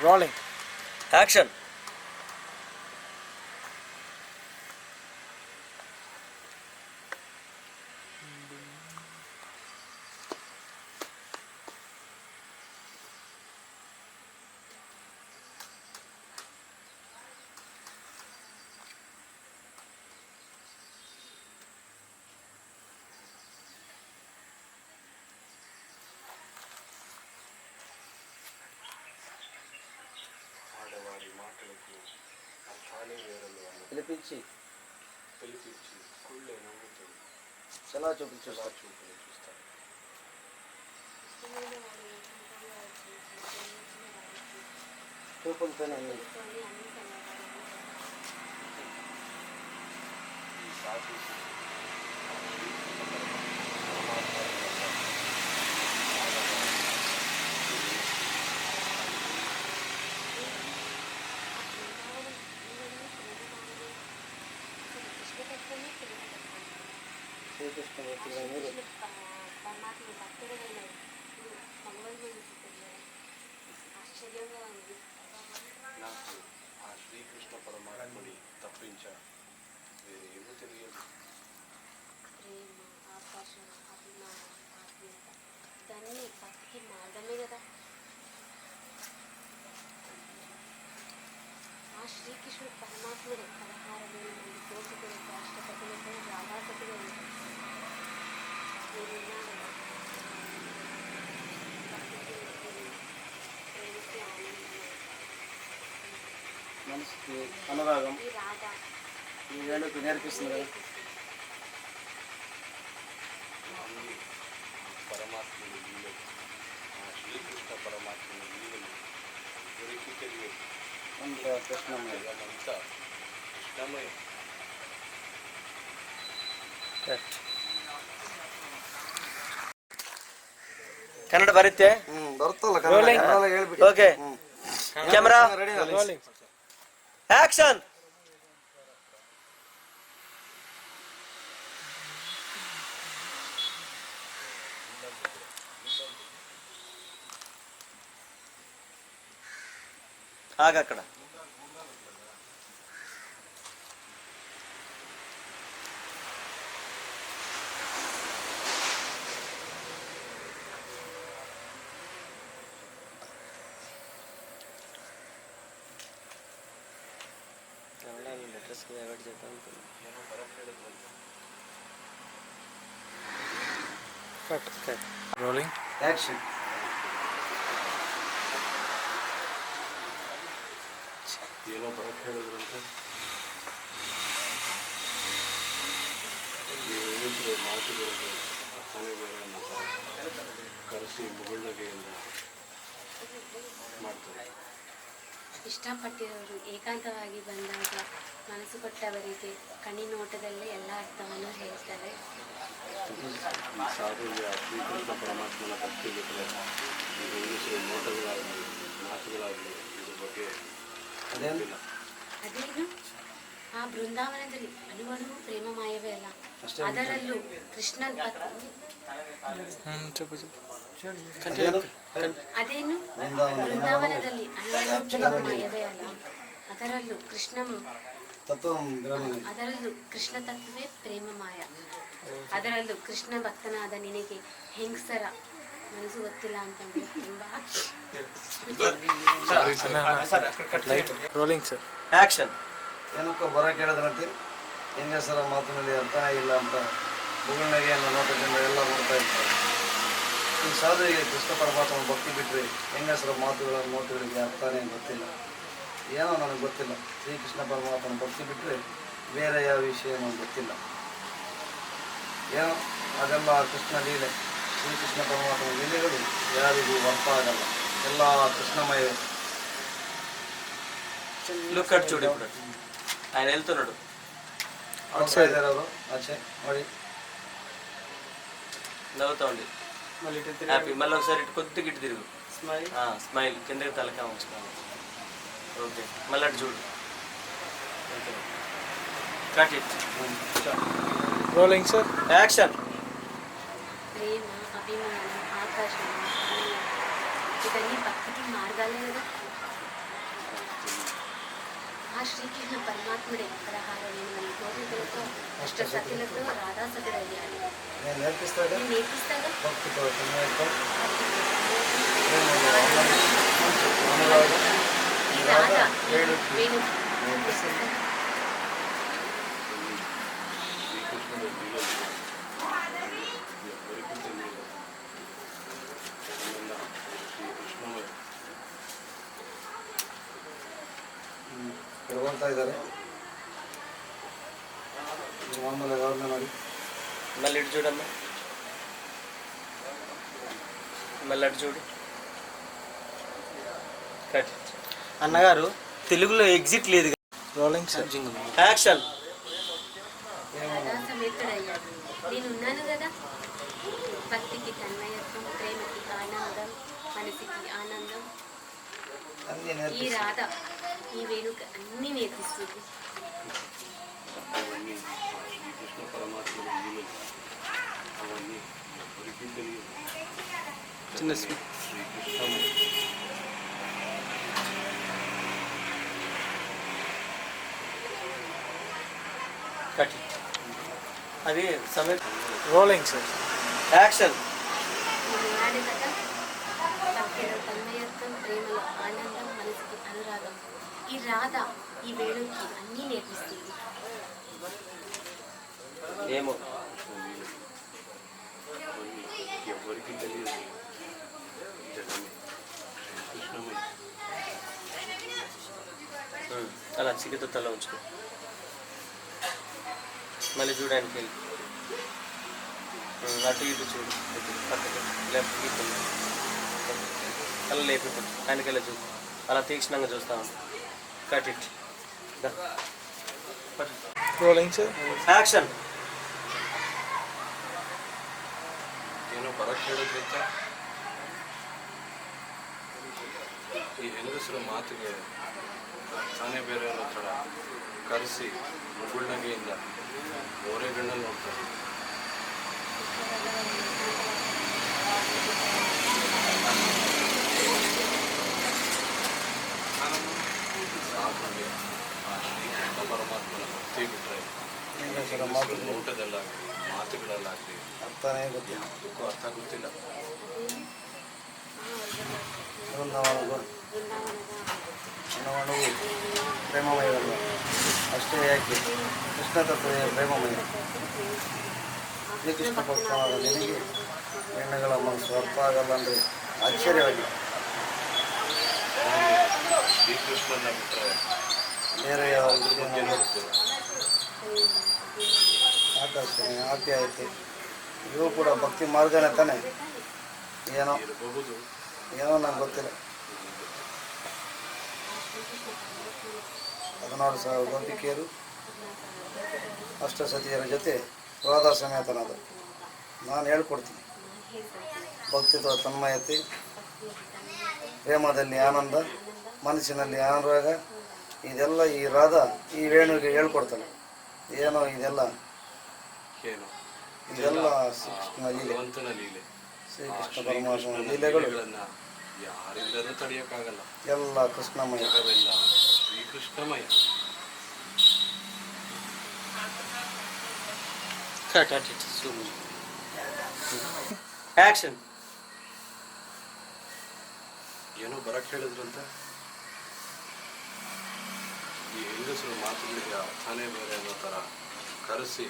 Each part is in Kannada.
Rolling action. పిలిపించి కుళ్ళే నమ్ముతుంది ఎలా చూపించు చూపులు చూస్తాడు. చూపులతోనే అన్ని సాధించి శ్రీకృష్ణ మీరు నాకు ఆ శ్రీకృష్ణ పరమాత్ముని తప్పించ వేరే ఏమో తెలియదు. ప్రేమ, ఆకర్షణ, అభిమానం, ఆత్మీయత ఇవన్నీ భక్తికి మార్గమే కదా. ఆ శ్రీకృష్ణుడు పరమాత్ముడే 16,000 మంది కోసుకుని రాష్ట్రపతులతో రాధాపతిగా ఉంటాడు. మీరు విన్నారు కదా, భక్తికి ప్రేమకి ఆనందం, మనసుకి అనురాగం ఈ రాధ ఈ వేళకు నేర్పిస్తుంది కదా. అన్ని పరమాత్ముని లీలలు, ఆ శ్రీకృష్ణ పరమాత్ముని లీలలు ఎవరికి తెలియదు. అంత కృష్ణమయ జగమంతా కృష్ణమయం. ಕನ್ನಡ ಬರುತ್ತೆ. ಬರುತ್ತಲ್ಲ Rolling. ಹೇಳ್ಬಿಡಿ. Okay, camera ready rolling action. ఆగక్కడ. Cut cut rolling action. ಏನೋ ಬರಕ್ಕೆ ಹೇಳಿದ್ರಂತೆ. ಹೇಳಿದ್ರೆ ಮಾತುಗಳಿಗೆ ಅರ್ಥನೇ ಬೇರೆ ಅನ್ನೋ ಕರೆಸಿ ಮುಗುಳ್ನಗೆಯಿಂದ ಮಾಡ್ತಾರೆ. ಇಷ್ಟಪಟ್ಟಿರೋರು ಏಕಾಂತವಾಗಿ ಬಂದಾಗ ಮನಸ್ಸು ಕೊಟ್ಟವರಿಗೆ ಕಣ್ಣಿನೋಟದಲ್ಲೇ ಎಲ್ಲ ಅರ್ಥವನ್ನು ಹೇಳ್ತಾರೆ. ಈ ಸಾಧುವಿಗೆ ಆ ಶ್ರೀಕೃಷ್ಣ ಪರಮಾತ್ಮನ ಭಕ್ತಿ ಬಿಟ್ಟರೆ ಈ ಹೆಂಗಸರು ನೋಟಗಳಾಗಲಿ ಮಾತುಗಳಾಗಲಿ ಇದ್ರ ಬಗ್ಗೆ ಅದೇನು ಅದೇನು ಆ ಬೃಂದಾವನದಲ್ಲಿ ಅಣುವಣು ಪ್ರೇಮಮಯವೇ ಅಲ್ಲ, ಅದರಲ್ಲೂ ಕೃಷ್ಣನ್ చెప్పు చెప్పు ಅದೇನು ಬೃಂದಾವನದಲ್ಲಿ ಅಣುವಣು ಪ್ರೇಮಮಯವೇ ಅಲ್ಲ, ಅದರಲ್ಲೂ ಕೃಷ್ಣ ತತ್ವವೇ ಪ್ರೇಮಮಯ. ಅದರಲ್ಲೂ ಕೃಷ್ಣ ಭಕ್ತನಾದ ನಿನಗೆ ಹೆಂಗಸರ ಮನಸ್ಸು ಗೊತ್ತಿಲ್ಲ ಅಂತಂದ್ರೆ ತುಂಬಾ. Rolling sir action. ಏನಕ್ಕೋ ಬರ ಕೇಳಿದ್ರಂತೆ ಹೆಂಗಸರ ಮಾತಿನಲ್ಲಿ ಅರ್ಥನೇ ಇಲ್ಲ ಅಂತ ಮುಗುಳ್ನಗೆಯನ್ನು ನೋಟದಿಂದ ಎಲ್ಲ ನೋಡ್ತಾ ಇರ್ತಾರೆ. ಈ ಸಾಧುವಿಗೆ ಕೃಷ್ಣ ಪರಮಾತ್ಮನ ಭಕ್ತಿ ಬಿಟ್ಟರೆ ಹೆಂಗಸರ ಮಾತುಗಳ ನೋಟಗಳಿಗೆ ಅರ್ಥನೇ ಗೊತ್ತಿಲ್ಲ. ಏನೋ ನನಗೆ ಗೊತ್ತಿಲ್ಲ. ಶ್ರೀಕೃಷ್ಣ ಪರಮಾತ್ಮನ ಭಕ್ತಿ ಬಿಟ್ಟರೆ ಬೇರೆ ಯಾವ ವಿಷಯ ನನಗೆ ಗೊತ್ತಿಲ್ಲ. ಏನೋ ಅದೆಲ್ಲ ಕೃಷ್ಣ ಲೀಲೆ. ಶ್ರೀಕೃಷ್ಣ ಪರಮಾತ್ಮನ ಲೀಲೆಗಳು ಯಾರಿಗೂ ಅರ್ಥ ಆಗಲ್ಲ, ಎಲ್ಲ ಕೃಷ್ಣಮಯವೇ. ಲುಕ್ ಅಟ್ చూడు ఇప్పుడు ఆయన వెళ్తున్నాడు. ಔಟ್ಸೈಡ್ ಇದ್ದಾರೆ ಅವರು, ಆಚೆ ನೋಡಿ. నవ్వుతా ఉండి హ్యాపీ. మళ్ళీ ఒకసారి ఇటు కొద్దిగా ఇటు తిరుగు. స్మైల్ కిందకి తలకా ఉంచుకోవాలి. ఓకే, మళ్ళీ అటు చూడు. Cut it. Rolling sir action. ప్రేమ, అభిమానం, ఆకర్షణ, ఇవన్నీ భక్తికి మార్గాలే కదా. శ్రీకృష్ణ పరమాత్ముడే 16 కోరికలతో అష్ట సతులతో రాధా సతుడయ్యాడు. నేను నేర్పిస్తాగా నేను నేర్పిస్తాగా భక్తితో తన్మయత్వం ఈ రాధా వేణు నేర్పిస్తాను. శ్రీకృష్ణుడు లీలలు ఎవరికి తెలియదు. జగమంతా శ్రీకృష్ణమే. ఇక్కడ ಹೋಗ್ತಾ ಇದ್ದಾರೆ ಮಾಮೂಲಿ ಅವ್ರನ್ನ ಮಾಡಿ మళ్ళీ ఇటు చూడమ్మా, మళ్ళీ అటు చూడు. కట్. అన్నగారు తెలుగులో ఎగ్జిట్ లేదు. Rolling sir. యాక్షన్. రాధా సమేతుడయ్యాడు. నేనున్నాను కదా. భక్తికి తన్మయత్వం, ప్రేమకి ఆనందం, మనసుకి ఆనందం. అన్నీ ఈ నేర్పిస్తాను. రాధ ఈ వేణుక అన్నీ నేర్పిస్తుంది. అవన్నీ శ్రీకృష్ణ పరమాత్మ లీలలు. అవన్నీ ఎవరికి తెలియదు. చిన్న శ్రీకృష్ణమే. కట్. అది సమేత. Rolling sir. యాక్షన్. నేనున్నాను కదా. భక్తిలో తన్మయత్వం, ప్రేమలో ఆనందం, మనసుకి అనురాగం. ఈ రాధ ఈ వేణుకి అన్నీ నేర్పిస్తుంది. ఏమో అవన్నీ ఎవరికి తెలియదు. జగమే శ్రీకృష్ణమే. అలా చికిత్స తల ఉంచుకో. మళ్ళీ చూడడానికి వెళ్ళి అటు ఇటు చూడు. పక్కకి లెఫ్ట్ ఇటు అలా లేపుకుంటు ఆయనకెళ్ళి చూడు. అలా తీక్షణంగా చూస్తా ఉంది. Cut it. Rolling sir. Action. ಏನೋ ಬರಕ್ಕೆ ಹೇಳೋದ್ರಿಂದ ಈ ಹೆಂಗಸರ ಮಾತಿಗೆ ತಾನೇ ಬೇರೆ ಅನ್ನೋ ಥರ ಕರೆಸಿ ಮುಗುಳ್ನಗೆಯಿಂದ ಓರೆಗಣ್ಣಲ್ಲಿ ನೋಡ್ತಾರೆ. ಸಾಧುಗೆ ಆ ಶ್ರೀಕೃಷ್ಣ ಪರಮಾತ್ಮನ ಭಕ್ತಿ ಬಿಟ್ಟರೆ ಹೆಂಗಸರ ಮಾತು ನೋಟದಲ್ಲಾಗಲಿ ಮಾತುಗಳಲ್ಲಾಗಲಿ ಅರ್ಥನೇ ಗೊತ್ತಿಲ್ಲ. ಅದಕ್ಕೂ ಅರ್ಥ ಗೊತ್ತಿಲ್ಲ. ಬೃಂದಾವನವು ಬೃಂದಾವನವು ಪ್ರೇಮಮಯವಲ್ಲ. ಅಷ್ಟೇ ಯಾಕೆ ಕೃಷ್ಣ ತತ್ವವೇ ಪ್ರೇಮಮಯ. ಶ್ರೀಕೃಷ್ಣ ಭಕ್ತನಾದ ನಿನಗೆ ಹೆಣ್ಣುಗಳ ಮನಸ್ಸು ಅರ್ಥ ಆಗಲ್ಲ ಅಂದರೆ ಆಶ್ಚರ್ಯವಾಗಿ. ಶ್ರೀಕೃಷ್ಣನ ಬಿಟ್ಟರೆ ಬೇರೆ ಯಾವ ಬಗ್ಗೆನೂ ಗೊತ್ತಿಲ್ಲ. ಆಕರ್ಷಣೆ ಆಪ್ಯಾಯತೆ ಇವು ಕೂಡ ಭಕ್ತಿ ಮಾರ್ಗನೇ ತಾನೆ. ಏನೋ ಇರಬಹುದು. ಏನೋ ನಂಗೆ ಗೊತ್ತಿಲ್ಲ. 16,000 ಗೋಪಿಕೆಯರು ಅಷ್ಟಸತಿಯರ ಜೊತೆ ರಾಧಾ ಸಮೇತನಾದ. ನಾನು ಹೇಳ್ಕೊಡ್ತೀನಿ. ಭಕ್ತಿತ್ವ ತನ್ಮಯತೆ, ಪ್ರೇಮದಲ್ಲಿ ಆನಂದ, ಮನಸ್ಸಿನಲ್ಲಿ ಅನುರಾಗ, ಇದೆಲ್ಲ ಈ ರಾಧಾ ಈ ವೇಣುವಿಗೆ ಹೇಳ್ಕೊಡ್ತಾಳೆ. ಏನೋ ಇದೆಲ್ಲ ಏನು ಇದೆಲ್ಲ ಶ್ರೀಕೃಷ್ಣ ಲೀಲೆ. ಭಗವಂತನ ಲೀಲೆ. ಶ್ರೀಕೃಷ್ಣ ಪರಮಾತ್ಮನ ಲೀಲೆಗಳು ಯಾರಿಂದಲೂ ತಡೆಯೋಕ್ಕಾಗಲ್ಲ. ಎಲ್ಲ ಕೃಷ್ಣಮಯ. ಜಗವೆಲ್ಲ ಶ್ರೀಕೃಷ್ಣಮಯ. Cut it. యాక్షన్. ಏನೋ ಬರಕ್ಕೆ ಹೇಳಿದ್ರಂತ ಈ ಹೆಂಗಸರು ಮಾತುಗಳಿಗೆ ಅರ್ಥನೇ ಬೇರೆ ಅನ್ನೋ ಥರ ಕರೆಸಿ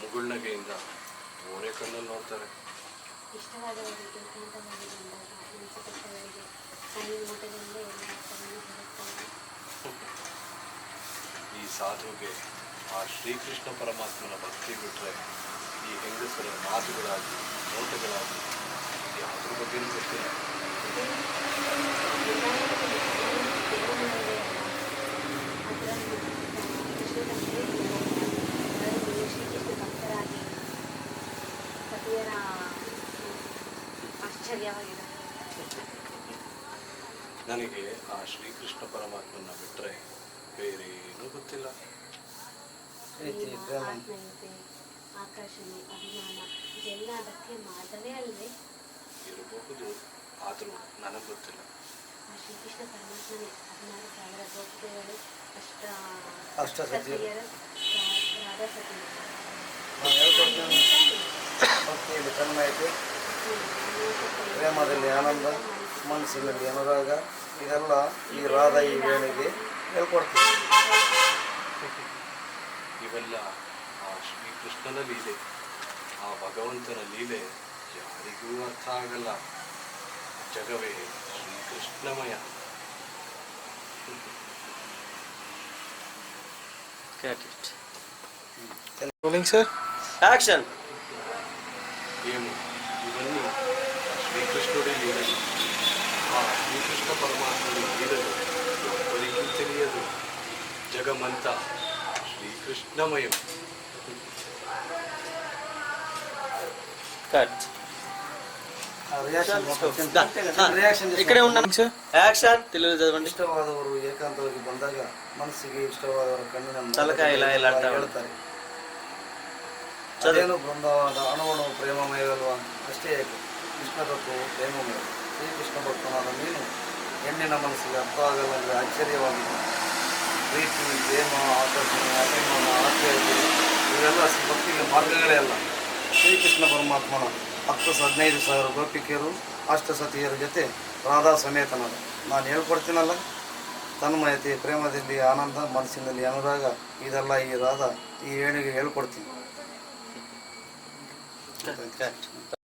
ಮುಗುಳ್ನಗೆಯಿಂದ ಓರೆ ಕಣ್ಣಲ್ಲಿ ನೋಡ್ತಾರೆ. ಇಷ್ಟವಾದವರಿಗೆ ಏಕಾಂತವಾಗಿ ಬಂದಾಗ ಮನಸ್ಸು ಕೊಟ್ಟವರಿಗೆ ಕಣ್ಣು ನೋಟದಿಂದ ಎಲ್ಲ ಅರ್ಥವನ್ನು ಬರುತ್ತದೆ. ಈ ಸಾಧುಗೆ ಆ ಶ್ರೀಕೃಷ್ಣ ಪರಮಾತ್ಮನ ಭಕ್ತಿ ಬಿಟ್ಟರೆ ಈ ಹೆಂಗಸರ ಮಾತುಗಳಾಗಲಿ ನೋಟಗಳಾಗಲಿ ಯಾವುದ್ರ ಬಗ್ಗೆನೂ ಗೊತ್ತಿಲ್ಲ. ಶ್ರೀಕೃಷ್ಣ ಭಕ್ತರಾಗಿ ಪತಿಯರ ಆಶ್ಚರ್ಯವಾಗಿದೆ. ನನಗೆ ಆ ಶ್ರೀಕೃಷ್ಣ ಪರಮಾತ್ಮನ ಬಿಟ್ಟರೆ ಬೇರೇನೂ ಗೊತ್ತಿಲ್ಲ. ಪ್ರೀತಿ ಪ್ರೇಮ ಆತ್ಮೀಯತೆ, ಆಕರ್ಷಣೆ, ಅಭಿಮಾನ ಇದೆಲ್ಲ ಅದಕ್ಕೆ ಮಾರ್ಗವೇ ಅಲ್ವೇ? ಇರಬಹುದು, ಆದರೂ ನನಗೆ ಗೊತ್ತಿಲ್ಲ. ಆ ಶ್ರೀಕೃಷ್ಣ ಪರಮಾತ್ಮನೇ 16,000 ಗೋಪಿಕೆಗಳು ಅಷ್ಟ ಅಷ್ಟಸತಿಯರು ರಾಧಾ ಸತಿ ನಾನು ಹೇಳ್ಕೊಡ್ತೀನಿ. ಭಕ್ತಿಯಲ್ಲಿ ತನ್ಮಯತೆ, ಪ್ರೇಮದಲ್ಲಿ ಆನಂದ, ಮನಸ್ಸಿನಲ್ಲಿ ಅನುರಾಗ, ಇದೆಲ್ಲ ಈ ರಾಧ ಈ ವೇಳೆಗೆ ಹೇಳ್ಕೊಡ್ತೀನಿ. ಇವೆಲ್ಲ ಆ ಶ್ರೀಕೃಷ್ಣನ ಲೀಲೆ, ಆ ಭಗವಂತನ ಲೀಲೆ ಯಾರಿಗೂ ಅರ್ಥ ಆಗಲ್ಲ. ಜಗವೇ ಶ್ರೀಕೃಷ್ಣಮಯ. యాక్షన్. ఏమో ఇవన్నీ శ్రీకృష్ణుడి లీలలు. ఆ శ్రీకృష్ణ పరమాత్ముడి లీలలు ఎవరికీ తెలియదు. జగమంతా శ్రీకృష్ణమయం. కట్. ఇక్కడే ఉన్నాను సార్. యాక్షన్. తెలుగు చదవండి. ಇಷ್ಟವಾದವರು ಏಕಾಂತವಾಗಿ ಬಂದಾಗ ಮನಸ್ಸಿಗೆ ಇಷ್ಟವಾದವರ ಕಣ್ಣಿನ ತಲಕಾಯಿ ಇಲ್ಲ ಇಲ್ಲ ಅಂತ ಹೇಳ್ತಾರೆ. ಅದೇನು ಬೃಂದಾವನದ ಅಣುವಣು ಪ್ರೇಮಮಯವಲ್ವಾ? ಅಷ್ಟೇ ಏಕೆ ಕೃಷ್ಣ ತತ್ವವು ಪ್ರೇಮಮಯ. ಶ್ರೀಕೃಷ್ಣ ಭಕ್ತನಾದ ನೀನು ಹೆಣ್ಣಿನ ಮನಸ್ಸಿಗೆ ಅರ್ಥ ಆಗಲ್ಲ ಅಂದರೆ ಆಶ್ಚರ್ಯವಾಗಿದೆ. ಪ್ರೀತಿ, ಪ್ರೇಮ, ಆಕರ್ಷಣೆ, ಅಭಿಮಾನ, ಆತ್ಮೀಯತೆ ಇವೆಲ್ಲ ಭಕ್ತಿಗೆ ಮಾರ್ಗಗಳೇ ಅಲ್ಲ. ಶ್ರೀಕೃಷ್ಣ ಪರಮಾತ್ಮನ 10,000 ಗೋಪಿಕೆಯರು ಅಷ್ಟಸತಿಯರ ಜೊತೆ ರಾಧಾ ಸಮೇತನಾದ. ನಾನು ಹೇಳ್ಕೊಡ್ತೀನಲ್ಲ, ತನ್ಮಯತೆ, ಪ್ರೇಮದಲ್ಲಿ ಆನಂದ, ಮನಸ್ಸಿನಲ್ಲಿ ಅನುರಾಗ, ಇದೆಲ್ಲ ಈ ರಾಧಾ ಈ ವೇಣಿಗೆ ಹೇಳ್ಕೊಡ್ತೀನಿ.